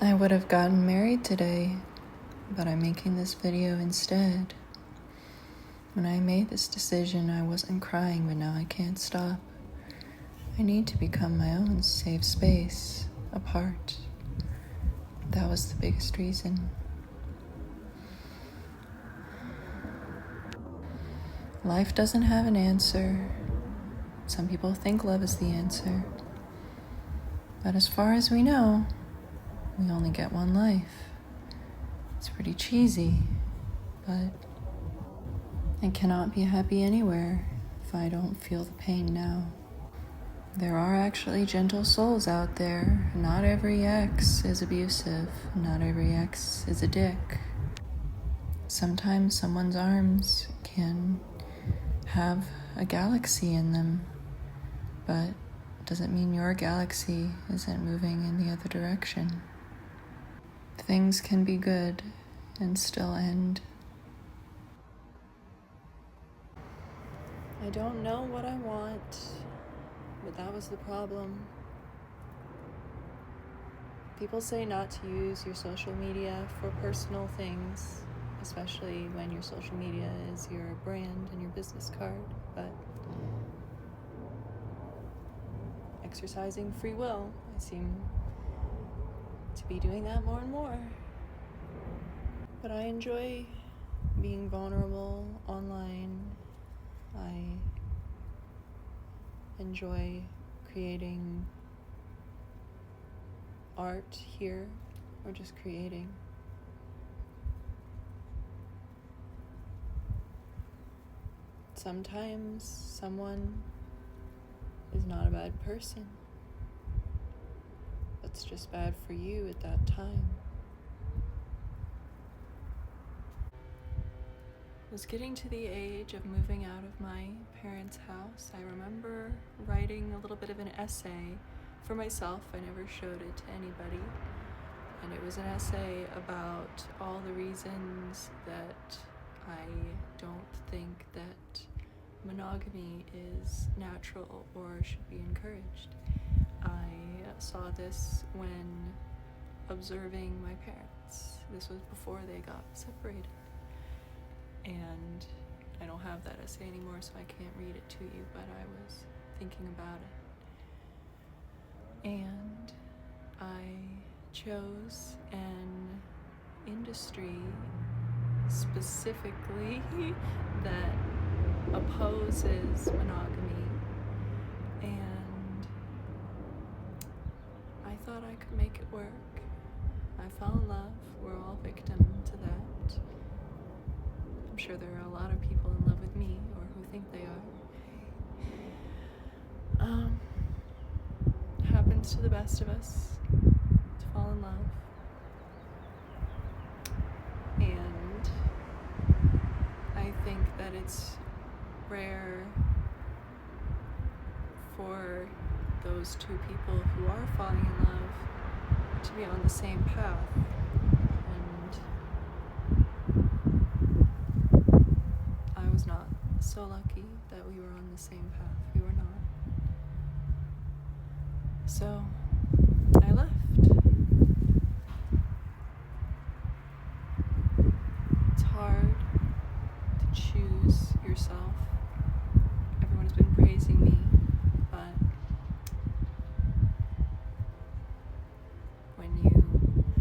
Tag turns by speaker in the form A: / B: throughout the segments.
A: I would have gotten married today, but I'm making this video instead. When I made this decision, I wasn't crying, but now I can't stop. I need to become my own safe space, apart. That was the biggest reason. Life doesn't have an answer. Some people think love is the answer. But as far as we know, we only get one life. It's pretty cheesy, but I cannot be happy anywhere if I don't feel the pain now. There are actually gentle souls out there. Not every ex is abusive. Not every ex is a dick. Sometimes someone's arms can have a galaxy in them, but it doesn't mean your galaxy isn't moving in the other direction. Things can be good and still end. I don't know what I want, but that was the problem. People say not to use your social media for personal things, especially when your social media is your brand and your business card, but exercising free will, I seem to be doing that more and more. But I enjoy being vulnerable online. I enjoy creating art here, or just creating. Sometimes someone is not a bad person. That's just bad for you at that time. I was getting to the age of moving out of my parents' house. I remember writing a little bit of an essay for myself. I never showed it to anybody. And it was an essay about all the reasons that I don't think that monogamy is natural or should be encouraged. I saw this when observing my parents. This was before they got separated. And I don't have that essay anymore, so I can't read it to you, but I was thinking about it. And I chose an industry specifically that opposes monogamy, and I thought I could make it work. I fell in love. We're all victim to that. I'm sure there are a lot of people in love with me, or who think they are. Happens to the best of us to fall in love. And I think that it's rare for those two people who are falling in love to be on the same path. I was not so lucky that we were on the same path. We were not. So I left. It's hard to choose yourself. Everyone's been praising me, but when you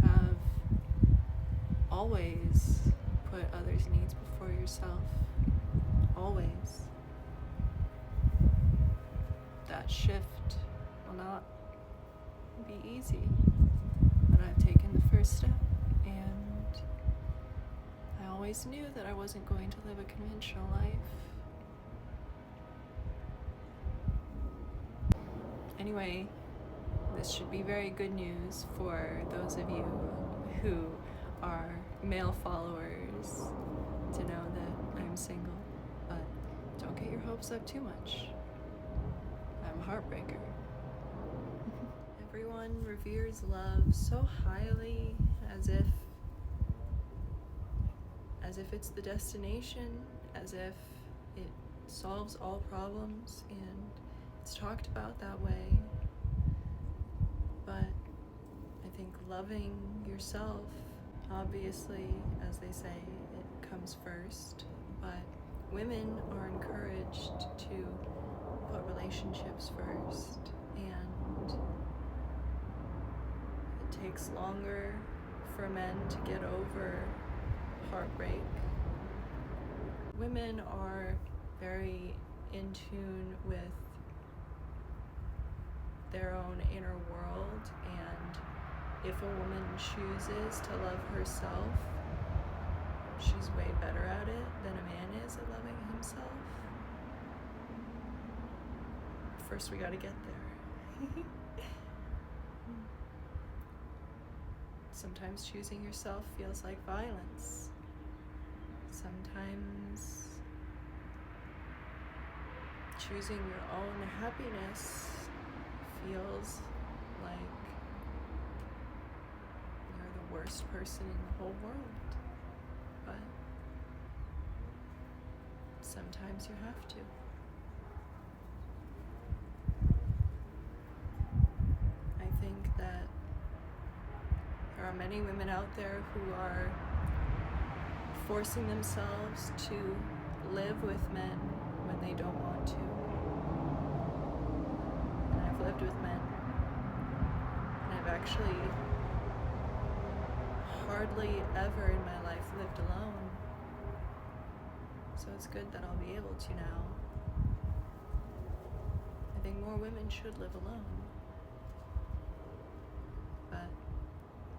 A: have always put others' needs before yourself, always, that shift will not be easy. But I've taken the first step, and I always knew that I wasn't going to live a conventional life. Anyway, this should be very good news for those of you who are male followers to know that I'm single, but don't get your hopes up too much. I'm a heartbreaker. Everyone reveres love so highly, as if it's the destination, as if it solves all problems, and it's talked about that way. But I think loving yourself, obviously, as they say, it comes first, but women are encouraged to put relationships first, and it takes longer for men to get over heartbreak. Women are very in tune with their own inner world, and if a woman chooses to love herself, she's way better at it than a man is at loving himself. First, we gotta get there. Sometimes choosing yourself feels like violence. Sometimes choosing your own happiness feels like you're the worst person in the whole world. But sometimes you have to. I think that there are many women out there who are forcing themselves to live with men when they don't want to. And I've lived with men, and I've actually hardly ever in my life lived alone. So it's good that I'll be able to now. I think more women should live alone, but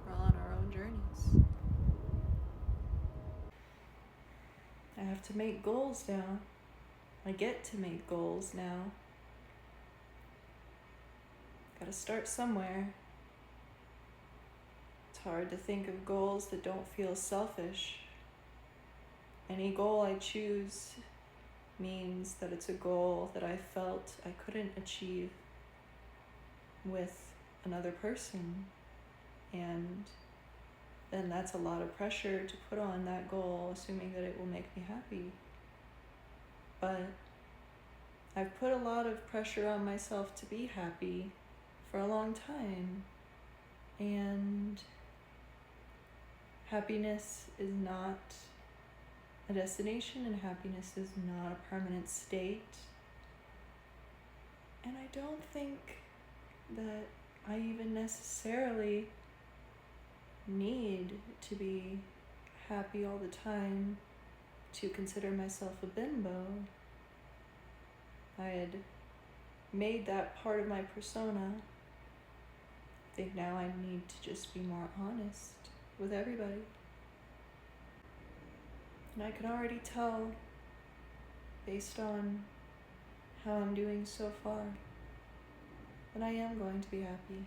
A: we're all on our own journeys. I have to make goals now. I get to make goals now. Gotta start somewhere. It's hard to think of goals that don't feel selfish. Any goal I choose means that it's a goal that I felt I couldn't achieve with another person. And then that's a lot of pressure to put on that goal, assuming that it will make me happy. But I've put a lot of pressure on myself to be happy for a long time. And happiness is not a destination, and happiness is not a permanent state. And I don't think that I even necessarily need to be happy all the time to consider myself a bimbo. I had made that part of my persona. I think now I need to just be more honest with everybody. And I can already tell, based on how I'm doing so far, that I am going to be happy.